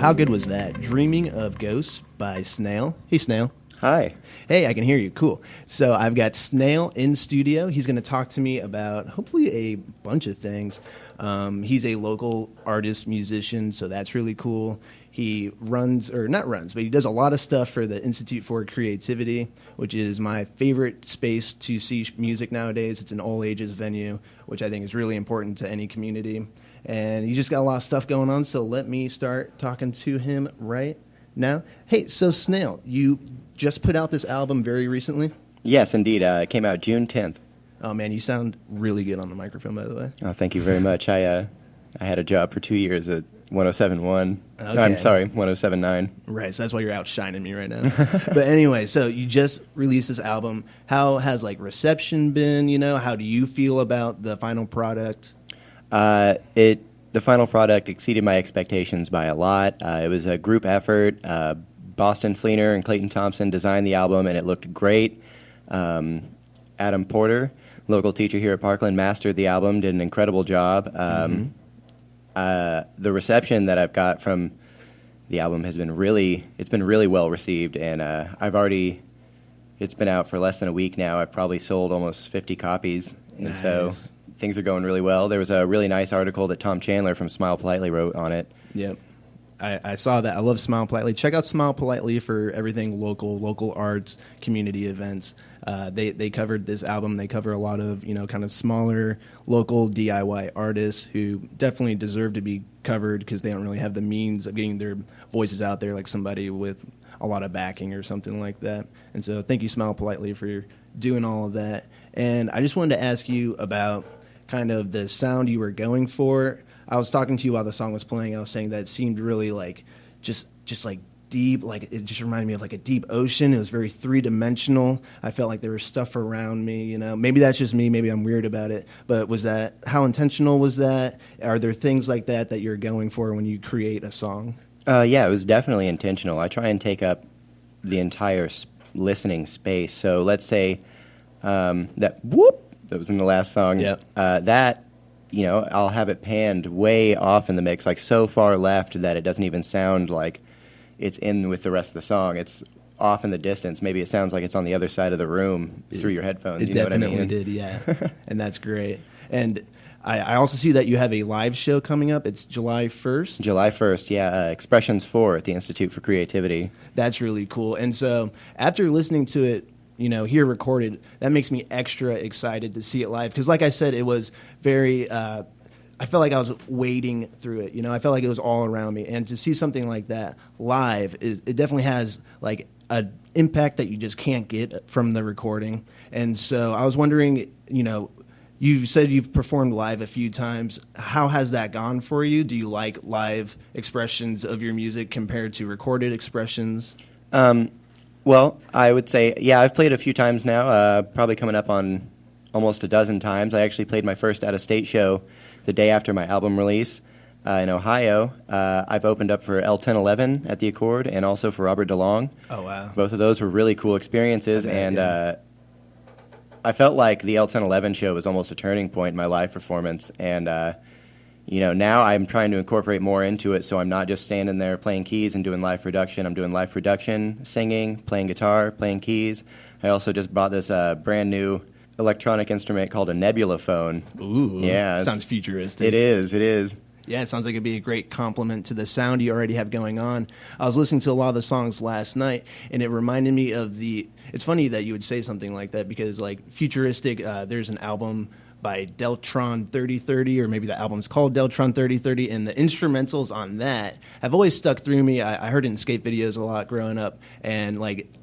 how good was that? Dreaming of Ghosts by Snayl. Hey, Snayl. Hi. Hey, I can hear you. Cool. So I've got Snayl in studio. He's going to talk to me about hopefully a bunch of things. He's a local artist, musician, so that's really cool. He he does a lot of stuff for the Institute for Creativity, which is my favorite space to see music nowadays. It's an all ages venue, which I think is really important to any community. And he's just got a lot of stuff going on, so let me start talking to him right now. Hey, so Snayl, you just put out this album very recently? Yes, indeed. It came out June 10th. Oh, man, you sound really good on the microphone, by the way. Oh, thank you very much. I had a job for 2 years at 107.1. Okay. No, I'm sorry, 107.9. Right, so that's why you're outshining me right now. But anyway, so you just released this album. How has, reception been, How do you feel about the final product? The final product exceeded my expectations by a lot. It was a group effort. Boston Fleener and Clayton Thompson designed the album, and it looked great. Adam Porter, local teacher here at Parkland, mastered the album, did an incredible job. The reception that I've got from the album has been really well received, and it's been out for less than a week now. I've probably sold almost 50 copies, and nice. So things are going really well. There was a really nice article that Tom Chandler from Smile Politely wrote on it. Yep. I saw that. I love Smile Politely. Check out Smile Politely for everything local arts, community events. They covered this album. They cover a lot of, kind of smaller local DIY artists who definitely deserve to be covered because they don't really have the means of getting their voices out there like somebody with a lot of backing or something like that. And so thank you, Smile Politely, for doing all of that. And I just wanted to ask you about kind of the sound you were going for. I was talking to you while the song was playing. I was saying that it seemed really just deep, it just reminded me of a deep ocean. It was very three-dimensional. I felt like there was stuff around me, Maybe that's just me. Maybe I'm weird about it. But how intentional was that? Are there things like that you're going for when you create a song? Yeah, it was definitely intentional. I try and take up the entire listening space. So let's say that whoop that was in the last song. Yeah. I'll have it panned way off in the mix, so far left that it doesn't even sound like it's in with the rest of the song. It's off in the distance. Maybe it sounds like it's on the other side of the room through your headphones. It you know definitely what I mean? did, yeah. And that's great. And I also see that you have a live show coming up. It's July 1st. July 1st, yeah. Expressions 4 at the Institute for Creativity. That's really cool. And so after listening to it, here recorded, that makes me extra excited to see it live. Because like I said, it was very, I felt like I was wading through it. I felt like it was all around me. And to see something like that live, it definitely has an impact that you just can't get from the recording. And so I was wondering, you said you've performed live a few times. How has that gone for you? Do you like live expressions of your music compared to recorded expressions? Well, I would say, yeah, I've played a few times now, probably coming up on almost a dozen times. I actually played my first out-of-state show the day after my album release in Ohio. I've opened up for L1011 at the Accord and also for Robert DeLong. Oh, wow. Both of those were really cool experiences, and I felt like the L1011 show was almost a turning point in my live performance, and now I'm trying to incorporate more into it, so I'm not just standing there playing keys and doing live production. I'm doing live production, singing, playing guitar, playing keys. I also just bought this brand new electronic instrument called a nebula phone. Ooh, yeah, sounds futuristic. It is. Yeah, it sounds like it'd be a great compliment to the sound you already have going on. I was listening to a lot of the songs last night, and it reminded me of it's funny that you would say something like that because, futuristic, there's an album by Deltron 3030, or maybe the album's called Deltron 3030, and the instrumentals on that have always stuck through me. I heard it in skate videos a lot growing up, and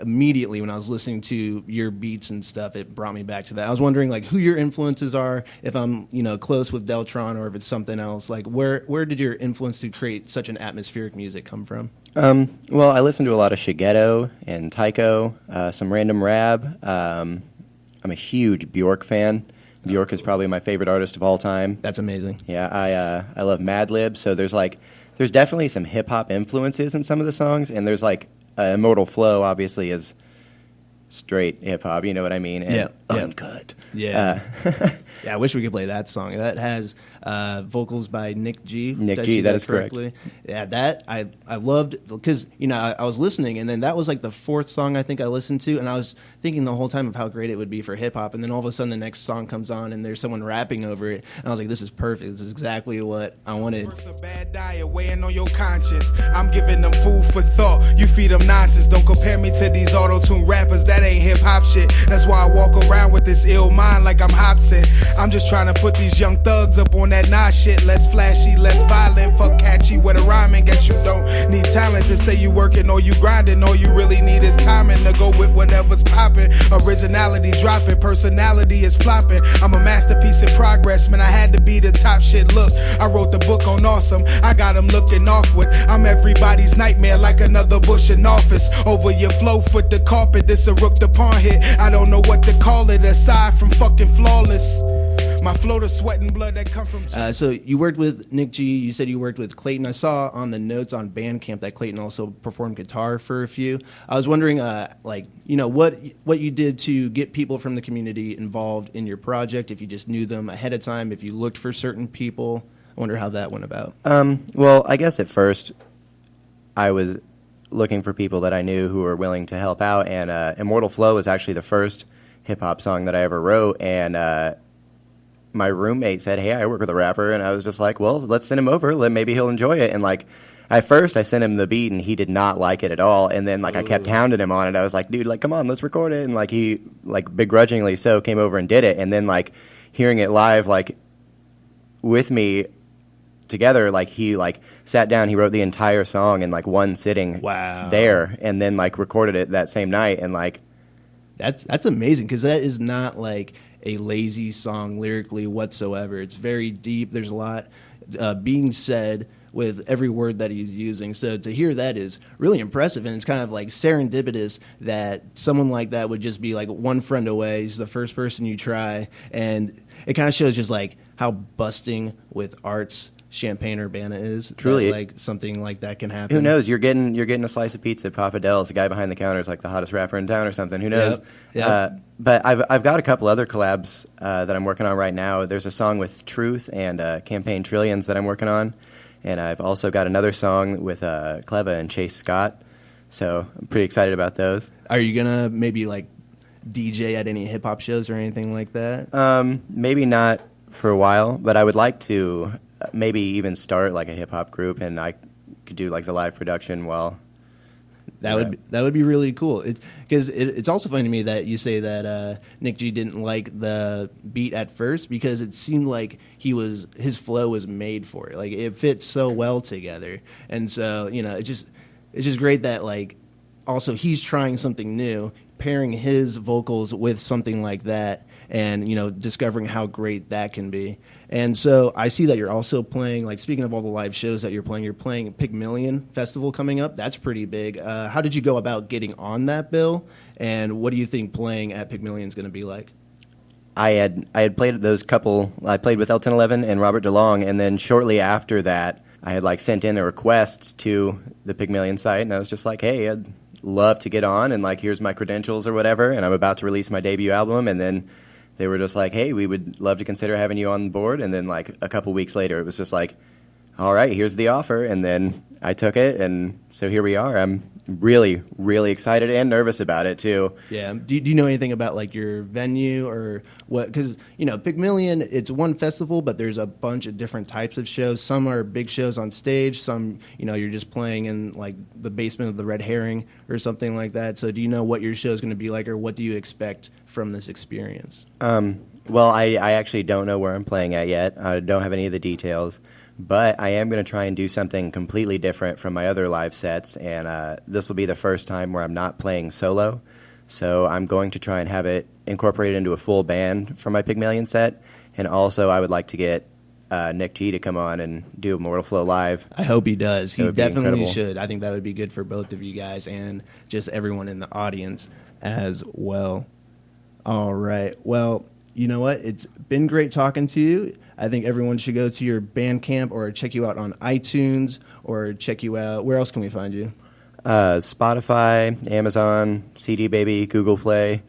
immediately when I was listening to your beats and stuff, it brought me back to that. I was wondering who your influences are, if I'm close with Deltron or if it's something else. Where did your influence to create such an atmospheric music come from? Well, I listen to a lot of Shigeto and Taiko, some random Rab. I'm a huge Bjork fan. Bjork is probably my favorite artist of all time. That's amazing. Yeah, I love Madlib. So there's definitely some hip hop influences in some of the songs, and there's Immortal Flow obviously is straight hip hop. You know what I mean? And yeah. uncut. Yeah. Yeah, I wish we could play that song. That has vocals by Nick G. Nick G, that is correctly correct. Yeah, that I loved, because, I was listening, and then that was like the fourth song I think I listened to, and I was thinking the whole time of how great it would be for hip-hop, and then all of a sudden the next song comes on, and there's someone rapping over it, and I was like, this is perfect. This is exactly what I wanted. It's a bad diet weighing on your conscience. I'm giving them food for thought. You feed them nonsense. Don't compare me to these auto-tune rappers. That ain't hip-hop shit. That's why I walk around with this ill mind like I'm Hobson. I'm just trying to put these young thugs up on that nah shit. Less flashy, less violent. Fuck catchy with a rhyming. Guess you don't need talent to say you working or you grinding. All you really need is timing to go with whatever's popping. Originality dropping. Personality is flopping. I'm a masterpiece in progress. Man, I had to be the top shit. Look, I wrote the book on awesome. I got them looking awkward. I'm everybody's nightmare like another Bush in office. Over your flow, foot the carpet. This a Rook the Pawn hit. I don't know what to call it aside from fucking flawless. My flow to sweat and blood that come from... So you worked with Nick G. You said you worked with Clayton. I saw on the notes on Bandcamp that Clayton also performed guitar for a few. I was wondering, what you did to get people from the community involved in your project, if you just knew them ahead of time, if you looked for certain people. I wonder how that went about. Well, I guess at first I was looking for people that I knew who were willing to help out, and Immortal Flow was actually the first hip-hop song that I ever wrote, and my roommate said, hey, I work with a rapper, and I was just like, well, let's send him over, maybe he'll enjoy it, and at first I sent him the beat, and he did not like it at all, and then, I kept hounding him on it. I was like, dude, come on, let's record it, and, he, begrudgingly so, came over and did it, and then, hearing it live, with me together, he sat down, he wrote the entire song in one sitting. Wow. There, and then recorded it that same night, and that's amazing, because that is not a lazy song lyrically whatsoever. It's very deep. There's a lot being said with every word that he's using. So to hear that is really impressive, and it's kind of serendipitous that someone like that would just be one friend away. He's the first person you try, and it kind of shows just how busting with arts Champaign-Urbana is. Truly, that, something like that can happen. Who knows? You're getting a slice of pizza at Papa Del's. The guy behind the counter is the hottest rapper in town or something. Who knows? Yep. But I've got a couple other collabs that I'm working on right now. There's a song with Truth and Campaign Trillions that I'm working on, and I've also got another song with Cleva and Chase Scott. So I'm pretty excited about those. Are you gonna maybe DJ at any hip hop shows or anything like that? Maybe not for a while, but I would like to maybe even start a hip hop group, and I could do the live production while. That would be really cool. Because it's also funny to me that you say that Nick G didn't like the beat at first, because it seemed like his flow was made for it. It fits so well together, and so it's just great that also he's trying something new, pairing his vocals with something like that, and discovering how great that can be. And so I see that you're also playing, speaking of all the live shows that you're playing Pygmalion Festival coming up. That's pretty big. How did you go about getting on that bill, and what do you think playing at Pygmalion is going to be like? I had played those couple. I played with L1011 and Robert DeLong, and then shortly after that, I had sent in a request to the Pygmalion site, and I was just like, hey, I'd love to get on, and here's my credentials or whatever, and I'm about to release my debut album, and then they were just like, hey, we would love to consider having you on board. And then a couple weeks later, it was just all right, here's the offer. And then I took it, and so here we are. I'm really, really excited and nervous about it too. Yeah. Do you know anything about your venue or what? Because Pygmalion, it's one festival, but there's a bunch of different types of shows. Some are big shows on stage. Some you're just playing in the basement of the Red Herring or something like that. So do you know what your show is going to be like, or what do you expect from this experience? Well, I actually don't know where I'm playing at yet. I don't have any of the details. But I am going to try and do something completely different from my other live sets, and this will be the first time where I'm not playing solo. So I'm going to try and have it incorporated into a full band for my Pygmalion set, and also I would like to get Nick G to come on and do Immortal Flow live. I hope he does. He definitely should. I think that would be good for both of you guys and just everyone in the audience as well. All right. Well, you know what? It's been great talking to you. I think everyone should go to your Bandcamp or check you out on iTunes, or check you out. Where else can we find you? Spotify, Amazon, CD Baby, Google Play,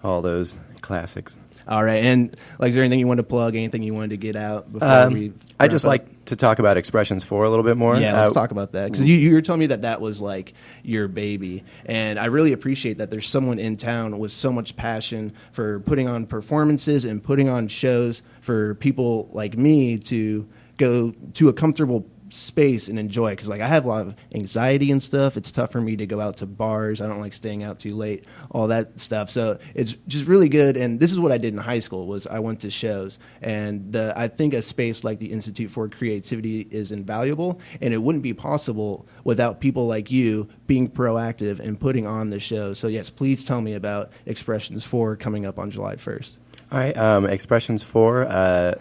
all those Classics. All right, and like, is there anything you want to plug? Anything you wanted to get out before we? I just like to talk about Expressions 4 a little bit more. Yeah, let's talk about that, because you were telling me that was like your baby, and I really appreciate that there's someone in town with so much passion for putting on performances and putting on shows for people like me to go to a comfortable space and enjoy, because like I have a lot of anxiety and stuff. It's tough for me to go out to bars. I don't like staying out too late, all that stuff. So it's just really good. And this is what I did in high school, was I went to shows, and I think a space like the Institute for Creativity is invaluable, and it wouldn't be possible without people like you being proactive and putting on the show. So yes, please tell me about Expressions 4 coming up on July 1st. All right, Expressions 4,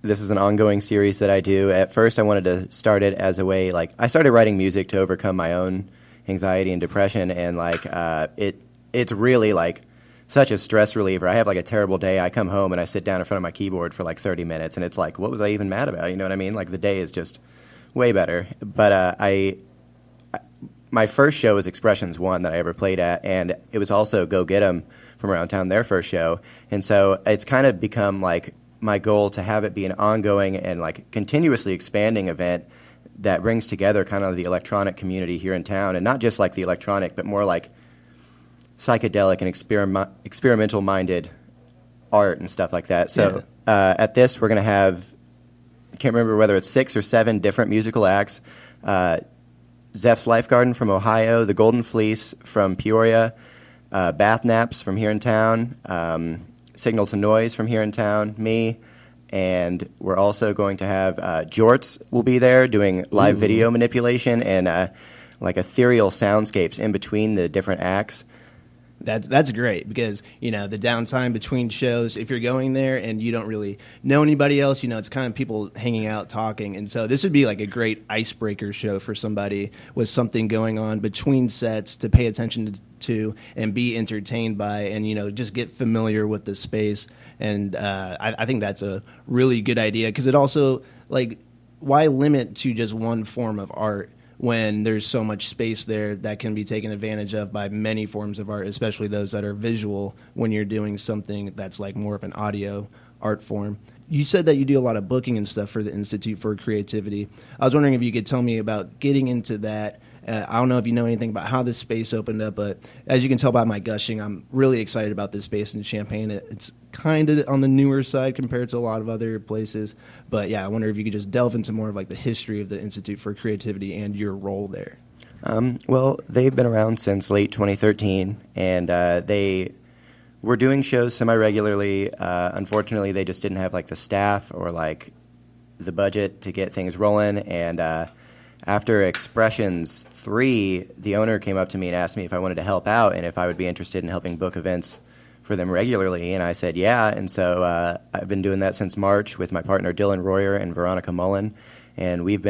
this is an ongoing series that I do. At first, I wanted to start it as a way, like, I started writing music to overcome my own anxiety and depression, and, like, it's really, like, such a stress reliever. I have, like, a terrible day. I come home and I sit down in front of my keyboard for, like, 30 minutes, and it's like, what was I even mad about? You know what I mean? Like, the day is just way better. But my first show was Expressions 1 that I ever played at, and it was also Go Get 'Em from around town, their first show. And so it's kind of become, like, my goal to have it be an ongoing and like continuously expanding event that brings together kind of the electronic community here in town, and not just like the electronic, but more like psychedelic and experimental minded art and stuff like that. So at this, we're going to have, I can't remember whether it's 6 or 7 different musical acts. Zeph's Life Garden from Ohio, the Golden Fleece from Peoria, Bath Naps from here in town, Signal to Noise from here in town, me, and we're also going to have Jorts will be there doing live video manipulation and like ethereal soundscapes in between the different acts. That's great, because, you know, the downtime between shows, if you're going there and you don't really know anybody else, you know, it's kind of people hanging out, talking. And so this would be like a great icebreaker show for somebody with something going on between sets to pay attention to and be entertained by, and, you know, just get familiar with the space. And I think that's a really good idea, because it also, like, why limit to just one form of art when there's so much space there that can be taken advantage of by many forms of art, especially those that are visual, when you're doing something that's like more of an audio art form. You said that you do a lot of booking and stuff for the Institute for Creativity. I was wondering if you could tell me about getting into that. I don't know if you know anything about how this space opened up, but as you can tell by my gushing, I'm really excited about this space in Champaign. It's kind of on the newer side compared to a lot of other places. But yeah, I wonder if you could just delve into more of like the history of the Institute for Creativity and your role there. Well, they've been around since late 2013, and they were doing shows semi-regularly. Unfortunately, they just didn't have like the staff or like the budget to get things rolling, and after Expressions 3, the owner came up to me and asked me if I wanted to help out and if I would be interested in helping book events for them regularly, and I said yeah. And so I've been doing that since March with my partner Dylan Royer and Veronica Mullen, and we've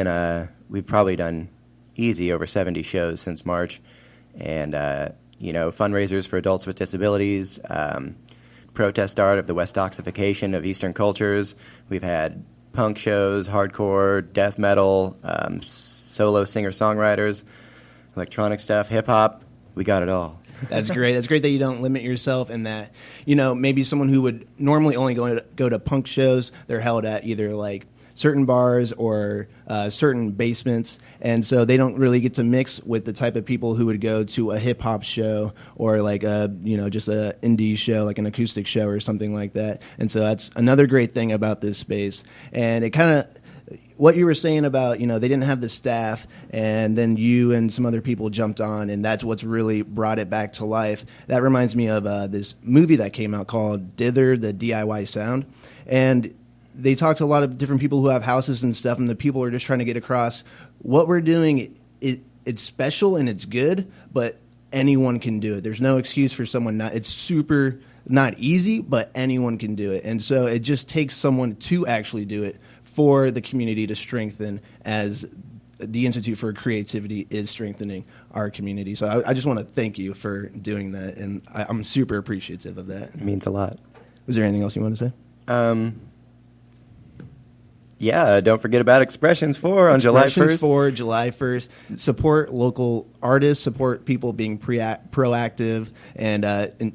probably done easy over 70 shows since March, and you know, fundraisers for adults with disabilities, protest art of the Westoxification of Eastern cultures. We've had punk shows, hardcore, death metal, solo singer-songwriters, electronic stuff, hip-hop. We got it all. That's great. That's great that you don't limit yourself, and that, you know, maybe someone who would normally only go to punk shows, they're held at either like certain bars or certain basements, and so they don't really get to mix with the type of people who would go to a hip-hop show or like a, you know, just a indie show, like an acoustic show or something like that. And so that's another great thing about this space. And it kind of, what you were saying about, you know, they didn't have the staff, and then you and some other people jumped on, and that's what's really brought it back to life. That reminds me of this movie that came out called Dither, the DIY Sound. And they talked to a lot of different people who have houses and stuff, and the people are just trying to get across what we're doing. It's special and it's good, but anyone can do it. There's no excuse for someone not. It's super not easy, but anyone can do it. And so it just takes someone to actually do it for the community to strengthen, as the Institute for Creativity is strengthening our community. So I just want to thank you for doing that, and I'm super appreciative of that. It means a lot. Was there anything else you want to say? Yeah, don't forget about Expressions 4 on July 1st. Expressions 4, July 1st. Support local artists, support people being proactive, and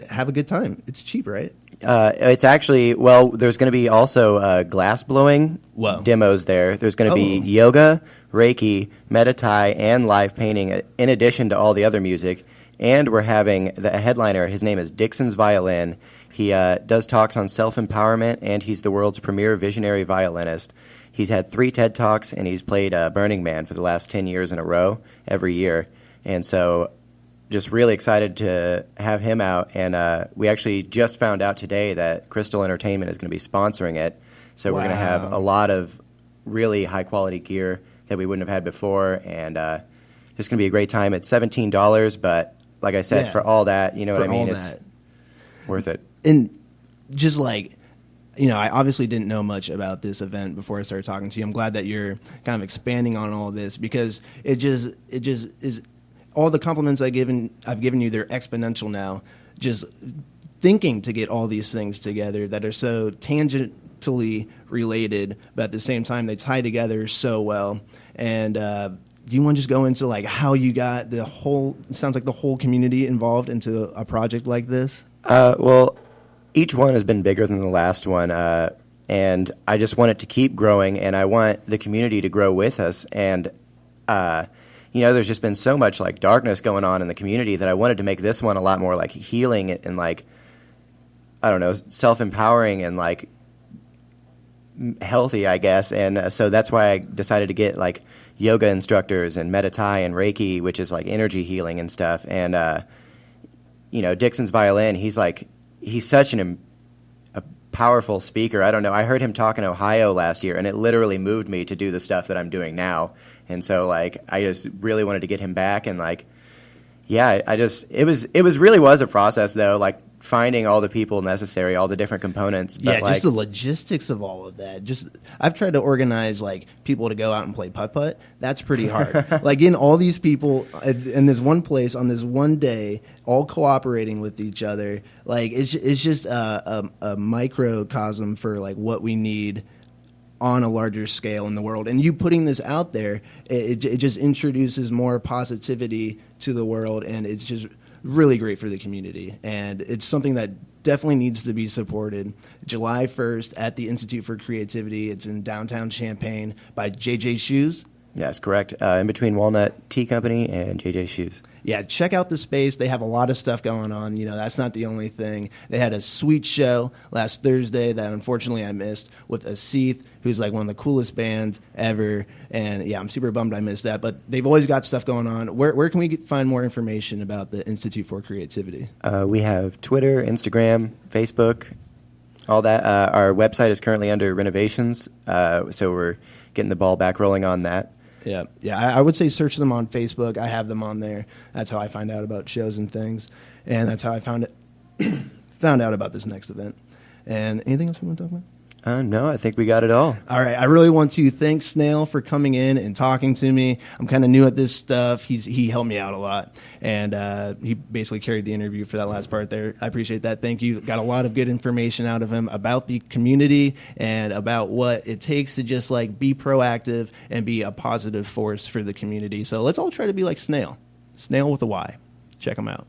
have a good time. It's cheap, right? It's actually, well, there's going to be also glass blowing demos there. There's going to be yoga, Reiki, Meditai, and live painting in addition to all the other music. And we're having the headliner. His name is Dixon's Violin. He does talks on self-empowerment, and he's the world's premier visionary violinist. He's had 3 TED Talks, and he's played Burning Man for the last 10 years in a row every year. And so just really excited to have him out. And we actually just found out today that Crystal Entertainment is going to be sponsoring it. So we're going to have a lot of really high-quality gear that we wouldn't have had before. And it's going to be a great time. It's $17, but like I said, for all that, you know what I mean? It's worth it. And just like, I obviously didn't know much about this event before I started talking to you. I'm glad that you're kind of expanding on all this, because it just is all the compliments I've given you, they're exponential now. Just thinking to get all these things together that are so tangentially related, but at the same time they tie together so well. And do you want to just go into like how you got it sounds like the whole community involved into a project like this? Well, each one has been bigger than the last one, and I just want it to keep growing, and I want the community to grow with us. And there's just been so much like darkness going on in the community that I wanted to make this one a lot more like healing and like, I don't know, self-empowering and like healthy, I guess. And so that's why I decided to get like yoga instructors and Meditai and Reiki, which is like energy healing and stuff. And Dixon's Violin, he's such a powerful speaker. I don't know. I heard him talk in Ohio last year, and it literally moved me to do the stuff that I'm doing now. And so, like, I just really wanted to get him back. And, like, it was a process, though, like, finding all the people necessary, all the different components. But, just the logistics of all of that. I've tried to organize, like, people to go out and play putt-putt. That's pretty hard. Like, getting all these people in this one place on this one day, all cooperating with each other, like, it's just a microcosm for, like, what we need on a larger scale in the world. And you putting this out there, it just introduces more positivity to the world, and it's just really great for the community. And it's something that definitely needs to be supported. July 1st at the Institute for Creativity. It's in downtown Champaign by JJ Shoes. Yes, correct. In between Walnut Tea Company and JJ Shoes. Yeah, check out the space. They have a lot of stuff going on. That's not the only thing. They had a sweet show last Thursday that unfortunately I missed with Aseeth, who's like one of the coolest bands ever. And yeah, I'm super bummed I missed that. But they've always got stuff going on. Where can we find more information about the Institute for Creativity? We have Twitter, Instagram, Facebook, all that. Our website is currently under renovations, so we're getting the ball back rolling on that. Yeah. I would say search them on Facebook. I have them on there. That's how I find out about shows and things, and that's how I found out about this next event. And anything else you want to talk about? No, I think we got it all. All right. I really want to thank Snayl for coming in and talking to me. I'm kind of new at this stuff. He helped me out a lot, and he basically carried the interview for that last part there. I appreciate that. Thank you. Got a lot of good information out of him about the community and about what it takes to just like be proactive and be a positive force for the community. So let's all try to be like Snayl. Snayl with a Y. Check him out.